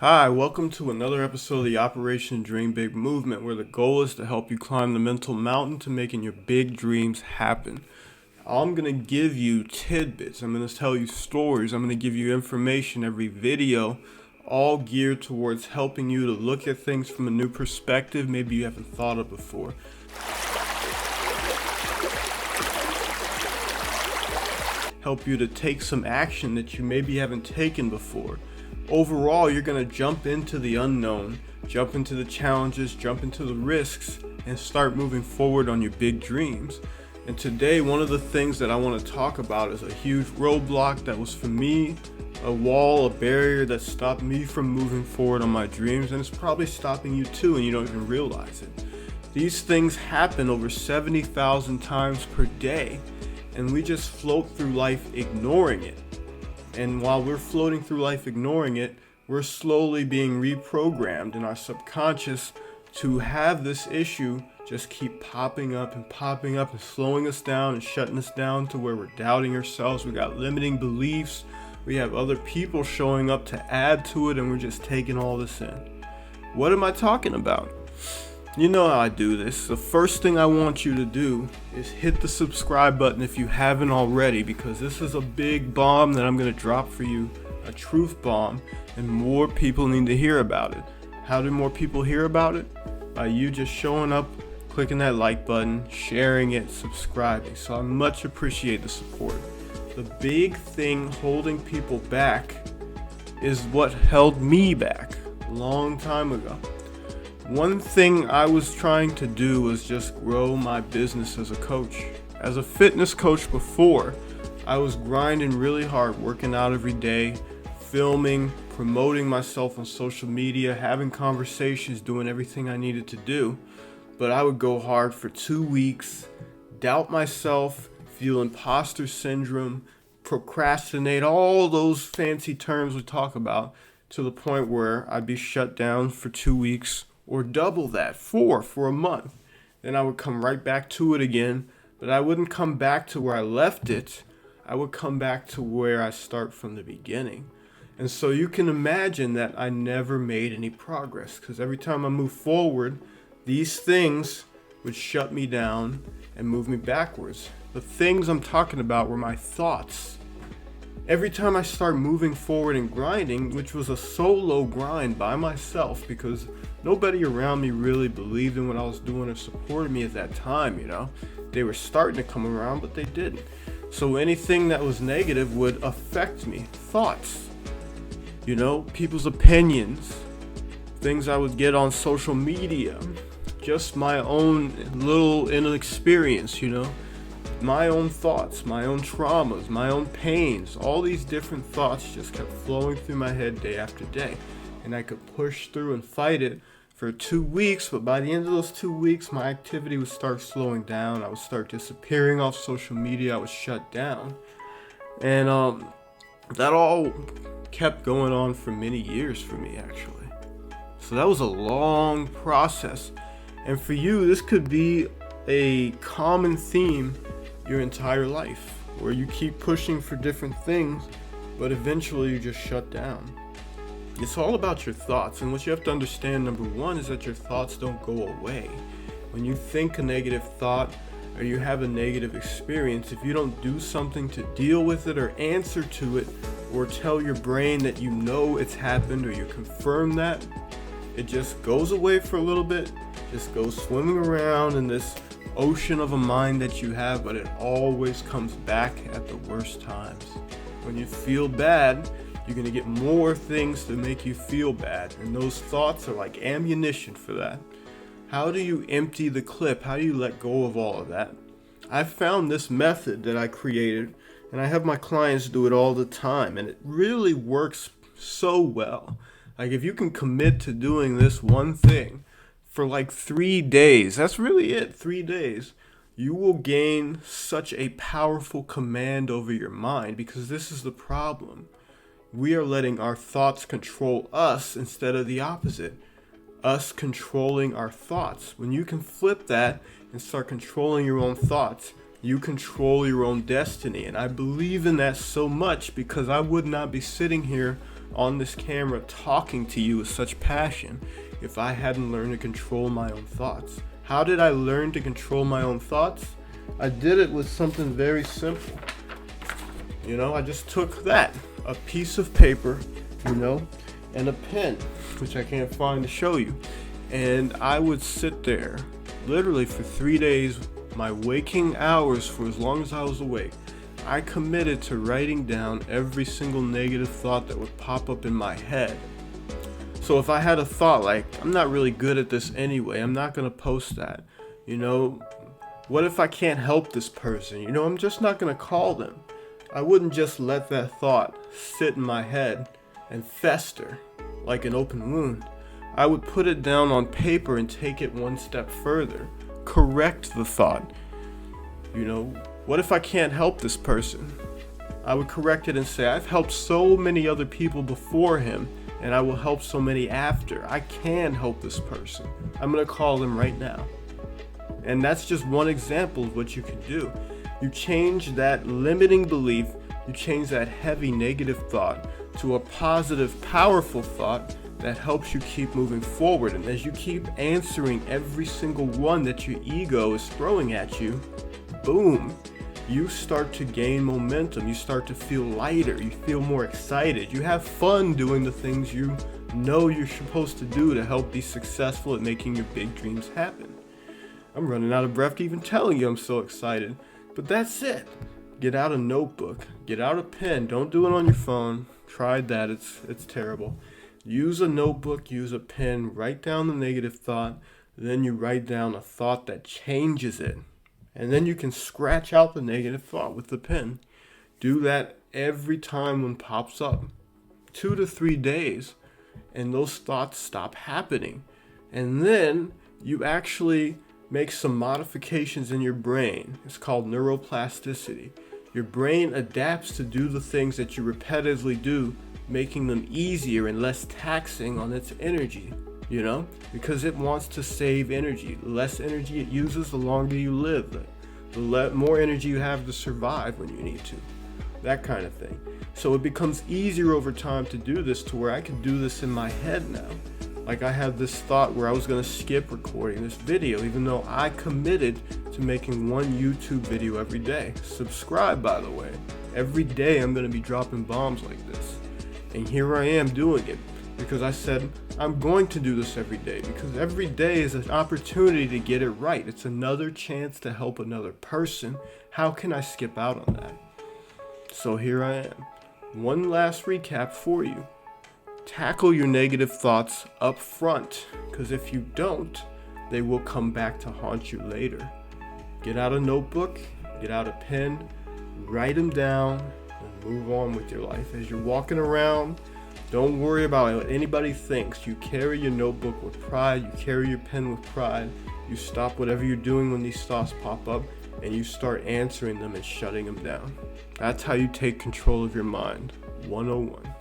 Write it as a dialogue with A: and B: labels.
A: Hi, welcome to another episode of the Operation Dream Big movement, where the goal is to help you climb the mental mountain to making your big dreams happen. I'm going to give you tidbits, I'm going to tell you stories, I'm going to give you information every video, all geared towards helping you to look at things from a new perspective maybe you haven't thought of before. Help you to take some action that you maybe haven't taken before. Overall, you're going to jump into the unknown, jump into the challenges, jump into the risks, and start moving forward on your big dreams. And today, one of the things that I want to talk about is a huge roadblock that was for me, a wall, a barrier that stopped me from moving forward on my dreams, and it's probably stopping you too, and you don't even realize it. These things happen over 70,000 times per day, and we just float through life ignoring it. And while we're floating through life ignoring it, we're slowly being reprogrammed in our subconscious to have this issue just keep popping up and slowing us down and shutting us down to where we're doubting ourselves. We got limiting beliefs. We have other people showing up to add to it, and we're just taking all this in. What am I talking about? You know how I do this. The first thing I want you to do is hit the subscribe button if you haven't already, because this is a big bomb that I'm going to drop for you, a truth bomb, and more people need to hear about it. How do more people hear about it? By you just showing up, clicking that like button, sharing it, subscribing. So I much appreciate the support. The big thing holding people back is what held me back a long time ago. One thing I was trying to do was just grow my business as a coach. As a fitness coach before, I was grinding really hard, working out every day, filming, promoting myself on social media, having conversations, doing everything I needed to do. But I would go hard for 2 weeks, doubt myself, feel imposter syndrome, procrastinate, all those fancy terms we talk about, to the point where I'd be shut down for 2 weeks. Or double that, for a month. Then I would come right back to it again, but I wouldn't come back to where I left it. I would come back to where I start from the beginning. And so you can imagine that I never made any progress, because every time I moved forward, these things would shut me down and move me backwards. The things I'm talking about were my thoughts. Every time I started moving forward and grinding, which was a solo grind by myself, because nobody around me really believed in what I was doing or supported me at that time, They were starting to come around, but they didn't. So anything that was negative would affect me. Thoughts, people's opinions, things I would get on social media, just my own little inexperience, my own thoughts, my own traumas, my own pains, all these different thoughts just kept flowing through my head day after day. And I could push through and fight it for 2 weeks, but by the end of those 2 weeks, my activity would start slowing down. I would start disappearing off social media. I was shut down. And that all kept going on for many years for me, actually. So that was a long process. And for you, this could be a common theme your entire life, where you keep pushing for different things, but eventually you just shut down. It's all about your thoughts, and what you have to understand, number one, is that your thoughts don't go away. When you think a negative thought or you have a negative experience, if you don't do something to deal with it or answer to it or tell your brain that you know it's happened or you confirm that, it just goes away for a little bit, just goes swimming around in this ocean of a mind that you have, but it always comes back at the worst times. When you feel bad, you're going to get more things to make you feel bad, and those thoughts are like ammunition for that. How do you empty the clip? How do you let go of all of that? I found this method that I created, and I have my clients do it all the time, and it really works so well. Like, if you can commit to doing this one thing for like 3 days, that's really it, 3 days, you will gain such a powerful command over your mind, because this is the problem. We are letting our thoughts control us instead of the opposite. Us controlling our thoughts. When you can flip that and start controlling your own thoughts, you control your own destiny. And I believe in that so much, because I would not be sitting here on this camera talking to you with such passion if I hadn't learned to control my own thoughts. How did I learn to control my own thoughts? I did it with something very simple. I just took that, a piece of paper, and a pen, which I can't find to show you. And I would sit there literally for 3 days, my waking hours, for as long as I was awake. I committed to writing down every single negative thought that would pop up in my head. So if I had a thought like, I'm not really good at this anyway, I'm not going to post that. What if I can't help this person? I'm just not going to call them. I wouldn't just let that thought sit in my head and fester like an open wound. I would put it down on paper and take it one step further. Correct the thought. What if I can't help this person? I would correct it and say, I've helped so many other people before him, and I will help so many after. I can help this person. I'm going to call them right now. And that's just one example of what you can do. You change that limiting belief, you change that heavy negative thought to a positive, powerful thought that helps you keep moving forward. And as you keep answering every single one that your ego is throwing at you, boom, you start to gain momentum. You start to feel lighter. You feel more excited. You have fun doing the things you know you're supposed to do to help be successful at making your big dreams happen. I'm running out of breath even telling you I'm so excited. But that's it. Get out a notebook. Get out a pen. Don't do it on your phone. Tried that. It's terrible. Use a notebook. Use a pen. Write down the negative thought. Then you write down a thought that changes it. And then you can scratch out the negative thought with the pen. Do that every time one pops up. 2 to 3 days. And those thoughts stop happening. And then you actually make some modifications in your brain. It's called neuroplasticity. Your brain adapts to do the things that you repetitively do, making them easier and less taxing on its energy. Because it wants to save energy. The less energy it uses, the longer you live. The more energy you have to survive when you need to. That kind of thing. So it becomes easier over time to do this, to where I can do this in my head now. Like I had this thought where I was going to skip recording this video, even though I committed to making one YouTube video every day. Subscribe, by the way. Every day I'm going to be dropping bombs like this. And here I am doing it. Because I said, I'm going to do this every day, because every day is an opportunity to get it right. It's another chance to help another person. How can I skip out on that? So here I am. One last recap for you. Tackle your negative thoughts up front, because if you don't, they will come back to haunt you later. Get out a notebook, get out a pen, write them down, and move on with your life. As you're walking around, don't worry about what anybody thinks. You carry your notebook with pride. You carry your pen with pride. You stop whatever you're doing when these thoughts pop up, and you start answering them and shutting them down. That's how you take control of your mind. 101.